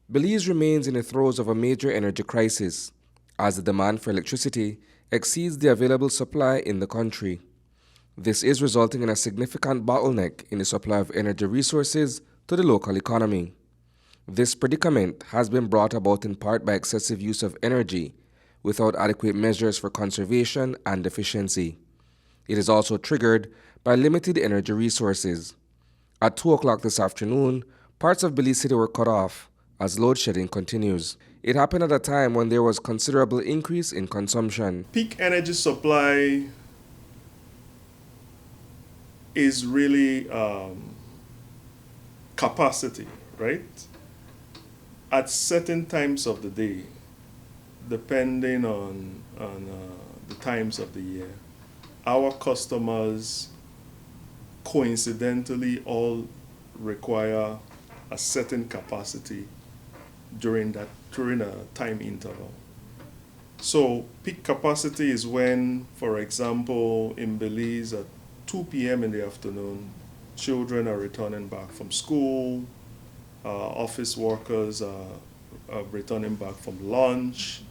Belize remains in the throes of a major energy crisis as the demand for electricity exceeds the available supply in the country. This is resulting in a significant bottleneck in the supply of energy resources to the local economy. This predicament has been brought about in part by excessive use of energy without adequate measures for conservation and efficiency. It is also triggered by limited energy resources. At 2 o'clock this afternoon, parts of Belize City were cut off as load shedding continues. It happened at a time when there was considerable increase in consumption. Peak energy supply is really capacity, right? At certain times of the day, depending on the times of the year, our customers coincidentally all require a certain capacity during a time interval. So peak capacity is when, for example, in Belize at 2 p.m. in the afternoon, children are returning back from school, office workers are returning back from lunch.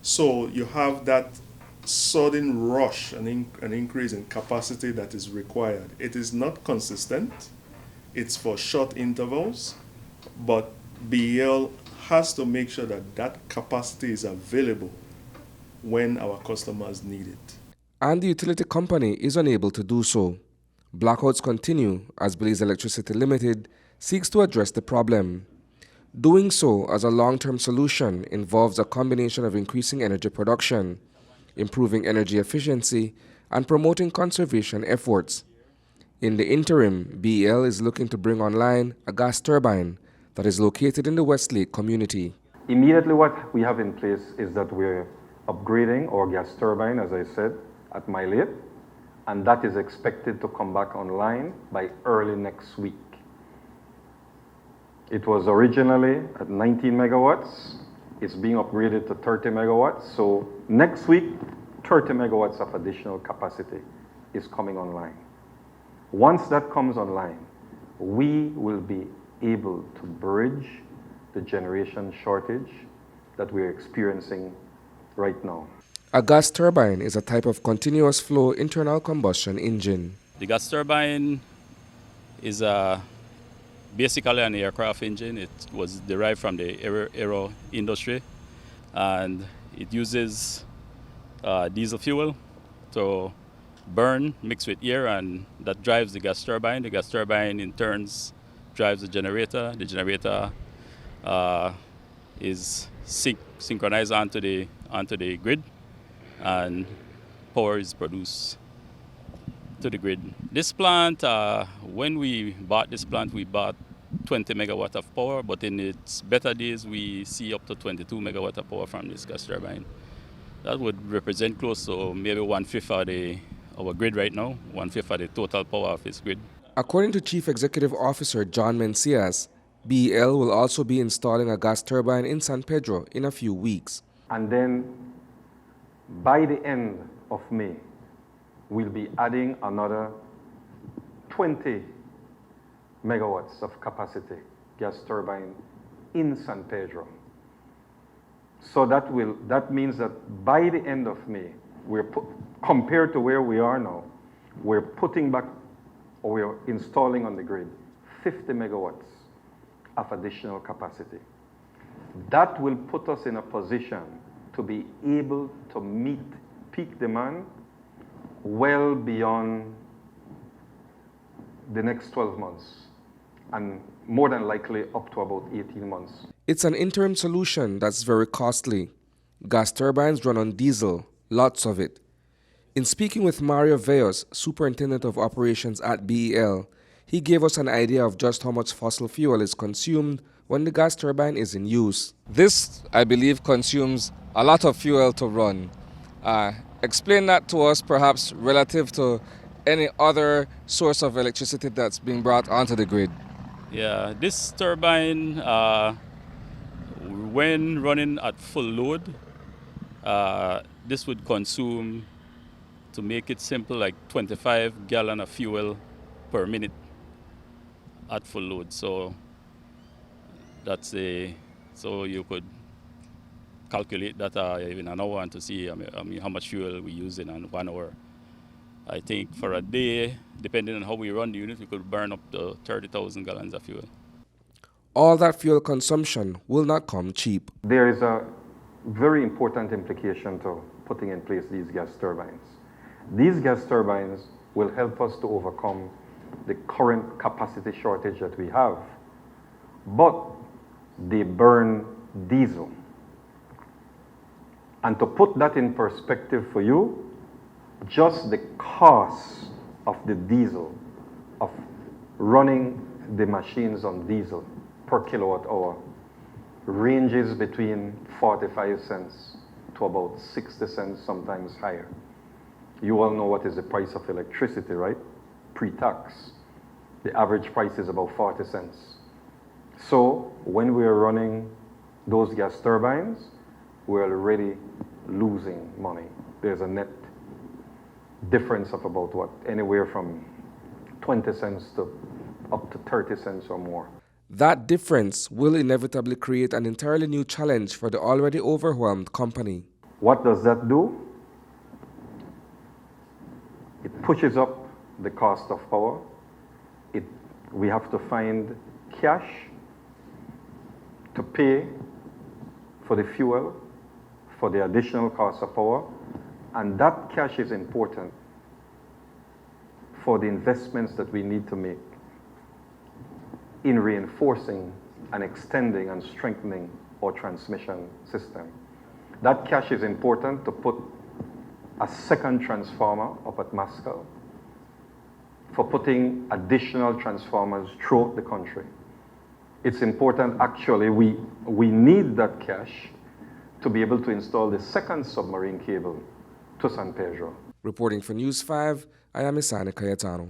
So you have that sudden rush, an increase in capacity that is required. It is not consistent. It's for short intervals, but B.E.L has to make sure that that capacity is available when our customers need it. And the utility company is unable to do so. Blackouts continue as Belize Electricity Limited seeks to address the problem. Doing so as a long-term solution involves a combination of increasing energy production, improving energy efficiency, and promoting conservation efforts. In the interim, B.E.L is looking to bring online a gas turbine that is located in the Westlake community. Immediately what we have in place is that we're upgrading our gas turbine, as I said, at Miley, and that is expected to come back online by early next week. It was originally at 19 megawatts. It's being upgraded to 30 megawatts. So next week, 30 megawatts of additional capacity is coming online. Once that comes online, we will be able to bridge the generation shortage that we're experiencing right now. A gas turbine is a type of continuous flow internal combustion engine. The gas turbine is basically an aircraft engine. It was derived from the aero industry, and it uses diesel fuel to burn mixed with air, and that drives the gas turbine. The gas turbine in turns drives the generator. The generator is synchronized onto the grid, and power is produced to the grid. This plant, when we bought this plant, we bought 20 megawatt of power, but in its better days, we see up to 22 megawatt of power from this gas turbine. That would represent close to maybe 1/5 of our grid right now, 1/5 of the total power of its grid. According to Chief Executive Officer John Mencias, B.E.L will also be installing a gas turbine in San Pedro in a few weeks. And then by the end of May, we'll be adding another 20 megawatts of capacity gas turbine in San Pedro. So that means that by the end of May, compared to where we are now, we're putting back, or we're installing on the grid 50 megawatts of additional capacity. That will put us in a position to be able to meet peak demand well beyond the next 12 months, and more than likely up to about 18 months. It's an interim solution that's very costly. Gas turbines run on diesel, lots of it. In speaking with Mario Veos, Superintendent of Operations at B.E.L, he gave us an idea of just how much fossil fuel is consumed when the gas turbine is in use. This, I believe, consumes a lot of fuel to run. Explain that to us, perhaps relative to any other source of electricity that's being brought onto the grid. Yeah, this turbine, when running at full load, this would consume, to make it simple, like 25 gallons of fuel per minute at full load. So that's So you could calculate that in an hour and to see how much fuel we use in 1 hour. I think for a day, depending on how we run the unit, we could burn up to 30,000 gallons of fuel. All that fuel consumption will not come cheap. There is a very important implication to putting in place these gas turbines. These gas turbines will help us to overcome the current capacity shortage that we have, but they burn diesel. And to put that in perspective for you, just the cost of the diesel, of running the machines on diesel per kilowatt hour, ranges between 45 cents to about 60 cents, sometimes higher. You all know what is the price of electricity, right? Pre-tax. The average price is about 40 cents. So when we are running those gas turbines, we're already losing money. There's a net difference of about what? Anywhere from 20 cents to up to 30 cents or more. That difference will inevitably create an entirely new challenge for the already overwhelmed company. What does that do? It pushes up the cost of power. We have to find cash to pay for the fuel, for the additional cost of power, and that cash is important for the investments that we need to make in reinforcing and extending and strengthening our transmission system. That cash is important to put a second transformer up at Mascal, for putting additional transformers throughout the country. It's important, actually, we need that cash to be able to install the second submarine cable to San Pedro. Reporting for News 5, I am Isani Cayetano.